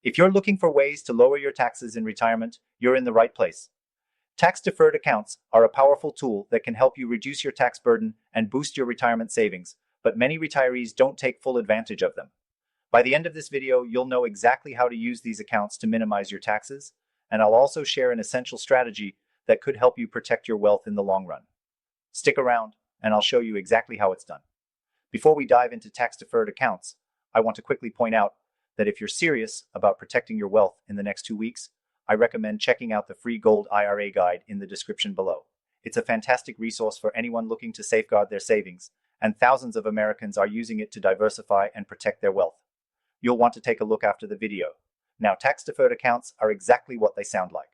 If you're looking for ways to lower your taxes in retirement, you're in the right place. Tax-deferred accounts are a powerful tool that can help you reduce your tax burden and boost your retirement savings, but many retirees don't take full advantage of them. By the end of this video, you'll know exactly how to use these accounts to minimize your taxes, and I'll also share an essential strategy that could help you protect your wealth in the long run. Stick around, and I'll show you exactly how it's done. Before we dive into tax-deferred accounts, I want to quickly point out that if you're serious about protecting your wealth in the next 2 weeks, I recommend checking out the free Gold IRA guide in the description below. It's a fantastic resource for anyone looking to safeguard their savings, and thousands of Americans are using it to diversify and protect their wealth. You'll want to take a look after the video. Now, tax-deferred accounts are exactly what they sound like.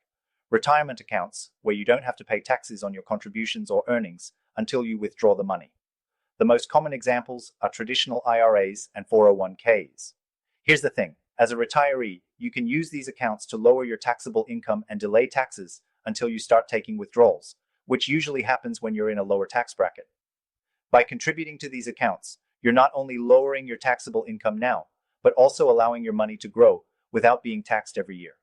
Retirement accounts, where you don't have to pay taxes on your contributions or earnings until you withdraw the money. The most common examples are traditional IRAs and 401ks. Here's the thing. As a retiree, you can use these accounts to lower your taxable income and delay taxes until you start taking withdrawals, which usually happens when you're in a lower tax bracket. By contributing to these accounts, you're not only lowering your taxable income now, but also allowing your money to grow without being taxed every year.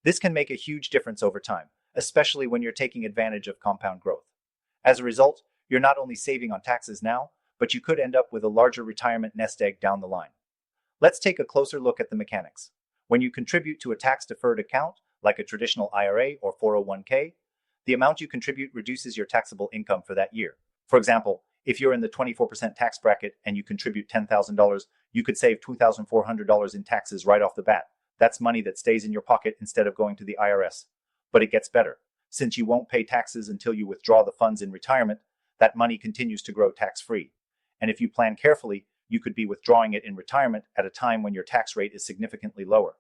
This can make a huge difference over time, especially when you're taking advantage of compound growth. As a result, you're not only saving on taxes now, but you could end up with a larger retirement nest egg down the line. Let's take a closer look at the mechanics. When you contribute to a tax-deferred account, like a traditional IRA or 401k, the amount you contribute reduces your taxable income for that year. For example, if you're in the 24% tax bracket and you contribute $10,000, you could save $2,400 in taxes right off the bat. That's money that stays in your pocket instead of going to the IRS. But it gets better. Since you won't pay taxes until you withdraw the funds in retirement, that money continues to grow tax-free. And if you plan carefully, you could be withdrawing it in retirement at a time when your tax rate is significantly lower.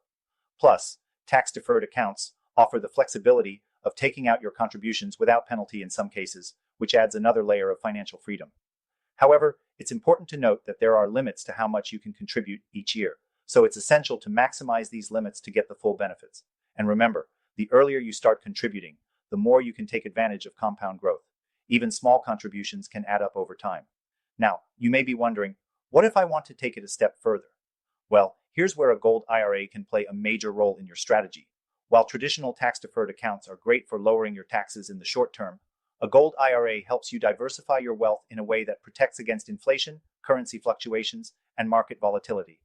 Plus, tax-deferred accounts offer the flexibility of taking out your contributions without penalty in some cases, which adds another layer of financial freedom. However, it's important to note that there are limits to how much you can contribute each year, so it's essential to maximize these limits to get the full benefits. And remember, the earlier you start contributing, the more you can take advantage of compound growth. Even small contributions can add up over time. Now, you may be wondering, what if I want to take it a step further? Well, here's where a Gold IRA can play a major role in your strategy. While traditional tax-deferred accounts are great for lowering your taxes in the short term, a Gold IRA helps you diversify your wealth in a way that protects against inflation, currency fluctuations, and market volatility.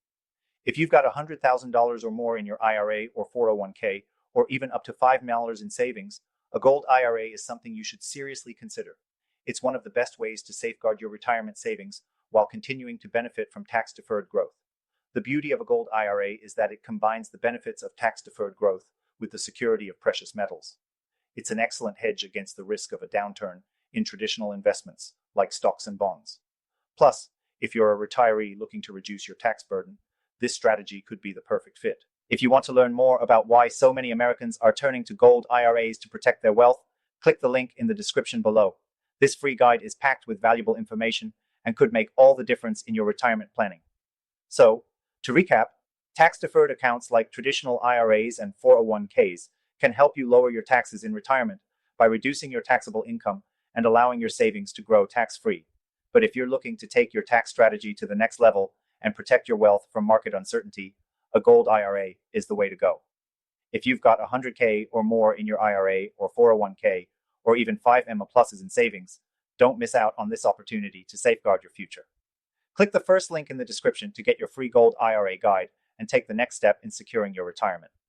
If you've got $100,000 or more in your IRA or 401k, or even up to $5 million in savings, a Gold IRA is something you should seriously consider. It's one of the best ways to safeguard your retirement savings while continuing to benefit from tax-deferred growth. The beauty of a Gold IRA is that it combines the benefits of tax-deferred growth with the security of precious metals. It's an excellent hedge against the risk of a downturn in traditional investments like stocks and bonds. Plus, if you're a retiree looking to reduce your tax burden, this strategy could be the perfect fit. If you want to learn more about why so many Americans are turning to Gold IRAs to protect their wealth, click the link in the description below. This free guide is packed with valuable information and could make all the difference in your retirement planning. So, to recap, tax-deferred accounts like traditional IRAs and 401ks can help you lower your taxes in retirement by reducing your taxable income and allowing your savings to grow tax-free. But if you're looking to take your tax strategy to the next level and protect your wealth from market uncertainty, a Gold IRA is the way to go. If you've got 100K or more in your IRA or 401k, or even 5 M pluses in savings, don't miss out on this opportunity to safeguard your future. Click the first link in the description to get your free Gold IRA guide and take the next step in securing your retirement.